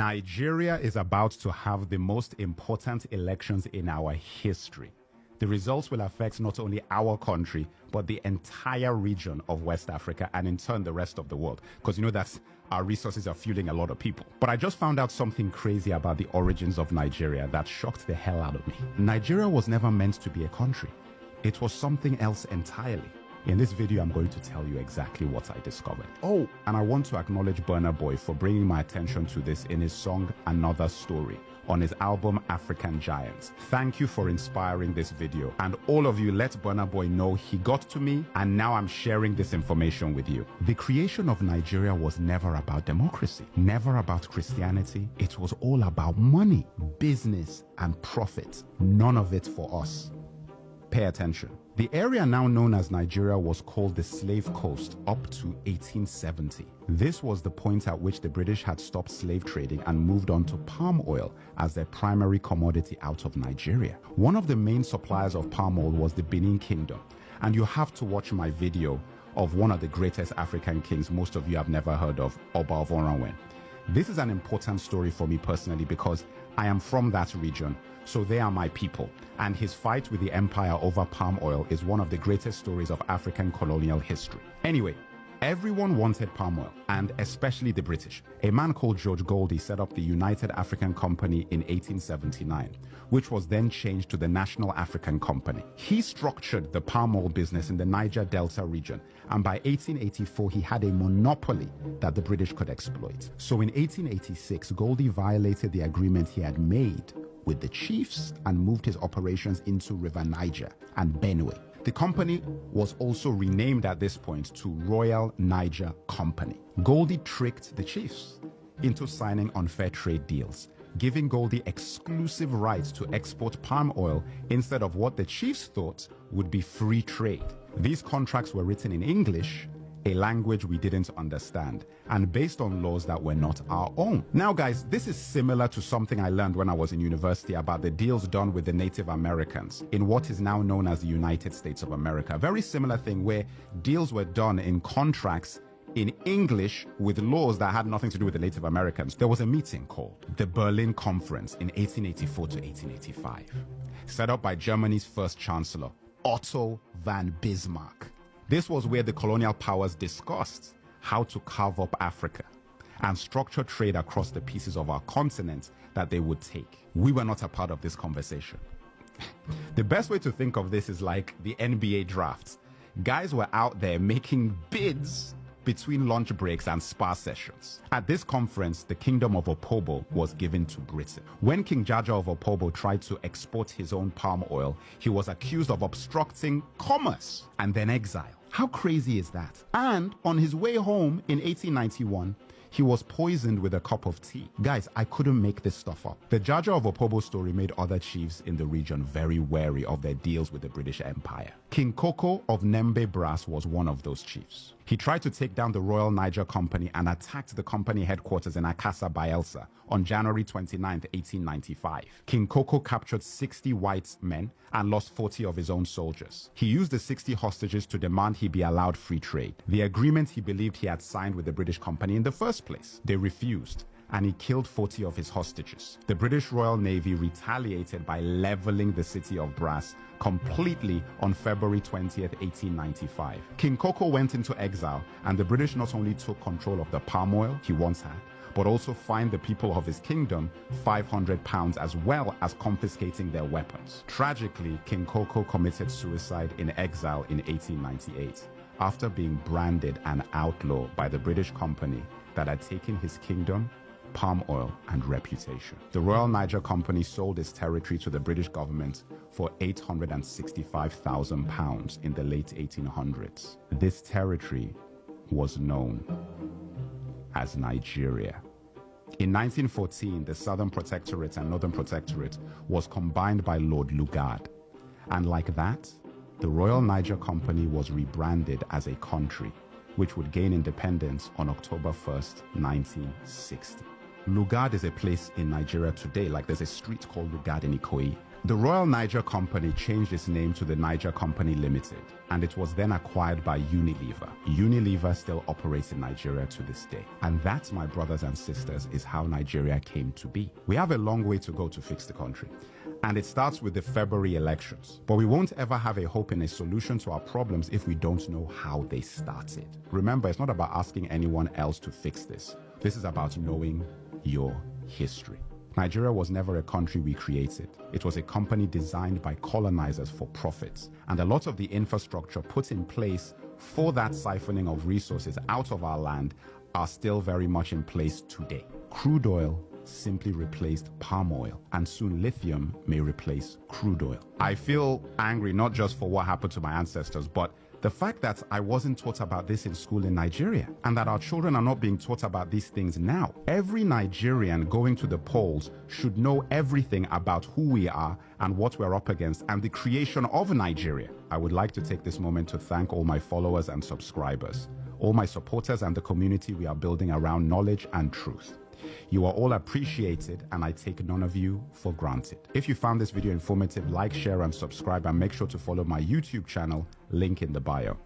Nigeria is about to have the most important elections in our history. The results will affect not only our country, but the entire region of West Africa and in turn the rest of the world. Because you know that our resources are fueling a lot of people. But I just found out something crazy about the origins of Nigeria that shocked the hell out of me. Nigeria was never meant to be a country. It was something else entirely. In this video, I'm going to tell you exactly what I discovered. Oh, and I want to acknowledge Burna Boy for bringing my attention to this in his song Another Story on his album African Giants. Thank you for inspiring this video. And all of you, let Burna Boy know he got to me and now I'm sharing this information with you. The creation of Nigeria was never about democracy, never about Christianity. It was all about money, business, and profit. None of it for us. Pay attention. The area now known as Nigeria was called the Slave Coast up to 1870. This was the point at which the British had stopped slave trading and moved on to palm oil as their primary commodity out of Nigeria. One of the main suppliers of palm oil was the Benin Kingdom, and you have to watch my video of one of the greatest African kings most of you have never heard of, Oba of Oranwen. This is an important story for me personally because I am from that region, so they are my people. And his fight with the empire over palm oil is one of the greatest stories of African colonial history. Anyway, everyone wanted palm oil, and especially the British. A man called George Goldie set up the United African Company in 1879, which was then changed to the National African Company. He structured the palm oil business in the Niger Delta region, and by 1884 he had a monopoly that the British could exploit. So in 1886, Goldie violated the agreement he had made with the chiefs and moved his operations into River Niger and Benue. The company was also renamed at this point to Royal Niger Company. Goldie tricked the chiefs into signing unfair trade deals, giving Goldie exclusive rights to export palm oil instead of what the chiefs thought would be free trade. These contracts were written in English, a language we didn't understand, and based on laws that were not our own. Now guys, this is similar to something I learned when I was in university about the deals done with the Native Americans in what is now known as the United States of America. Very similar thing where deals were done in contracts in English with laws that had nothing to do with the Native Americans. There was a meeting called the Berlin Conference in 1884 to 1885, set up by Germany's first chancellor, Otto von Bismarck. This was where the colonial powers discussed how to carve up Africa and structure trade across the pieces of our continent that they would take. We were not a part of this conversation. The best way to think of this is like the NBA drafts. Guys were out there making bids between lunch breaks and spa sessions. At this conference, the kingdom of Opobo was given to Britain. When King Jaja of Opobo tried to export his own palm oil, he was accused of obstructing commerce and then exiled. How crazy is that? And on his way home in 1891, he was poisoned with a cup of tea. Guys, I couldn't make this stuff up. The Jaja of Opobo story made other chiefs in the region very wary of their deals with the British Empire. King Koko of Nembe Brass was one of those chiefs. He tried to take down the Royal Niger Company and attacked the company headquarters in Akassa, Bayelsa on January 29, 1895. King Koko captured 60 white men and lost 40 of his own soldiers. He used the 60 hostages to demand he be allowed free trade, the agreement he believed he had signed with the British company in the first place. They refused, and he killed 40 of his hostages. The British Royal Navy retaliated by leveling the city of Brass completely on February 20th, 1895. King Koko went into exile, and the British not only took control of the palm oil he once had, but also fined the people of his kingdom £500 as well as confiscating their weapons. Tragically, King Koko committed suicide in exile in 1898 after being branded an outlaw by the British company that had taken his kingdom, palm oil, and reputation. The Royal Niger Company sold its territory to the British government for £865,000 in the late 1800s. This territory was known as Nigeria. In 1914, the Southern Protectorate and Northern Protectorate was combined by Lord Lugard, and like that, the Royal Niger Company was rebranded as a country, which would gain independence on October 1st, 1960. Lugard is a place in Nigeria today, like there's a street called Lugard in Ikoyi, The Royal Niger Company changed its name to the Niger Company Limited, and it was then acquired by Unilever. Unilever still operates in Nigeria to this day. And that, my brothers and sisters, is how Nigeria came to be. We have a long way to go to fix the country. And it starts with the February elections. But we won't ever have a hope in a solution to our problems if we don't know how they started. Remember, it's not about asking anyone else to fix this. This is about knowing your history. Nigeria was never a country we created. It was a company designed by colonizers for profits. And a lot of the infrastructure put in place for that siphoning of resources out of our land are still very much in place today. Crude oil simply replaced palm oil, and soon lithium may replace crude oil. I feel angry not just for what happened to my ancestors, but the fact that I wasn't taught about this in school in Nigeria, and that our children are not being taught about these things now. Every Nigerian going to the polls should know everything about who we are and what we're up against and the creation of Nigeria. I would like to take this moment to thank all my followers and subscribers, all my supporters and the community we are building around knowledge and truth. You are all appreciated, and I take none of you for granted. If you found this video informative, like, share, and subscribe, and make sure to follow my YouTube channel, link in the bio.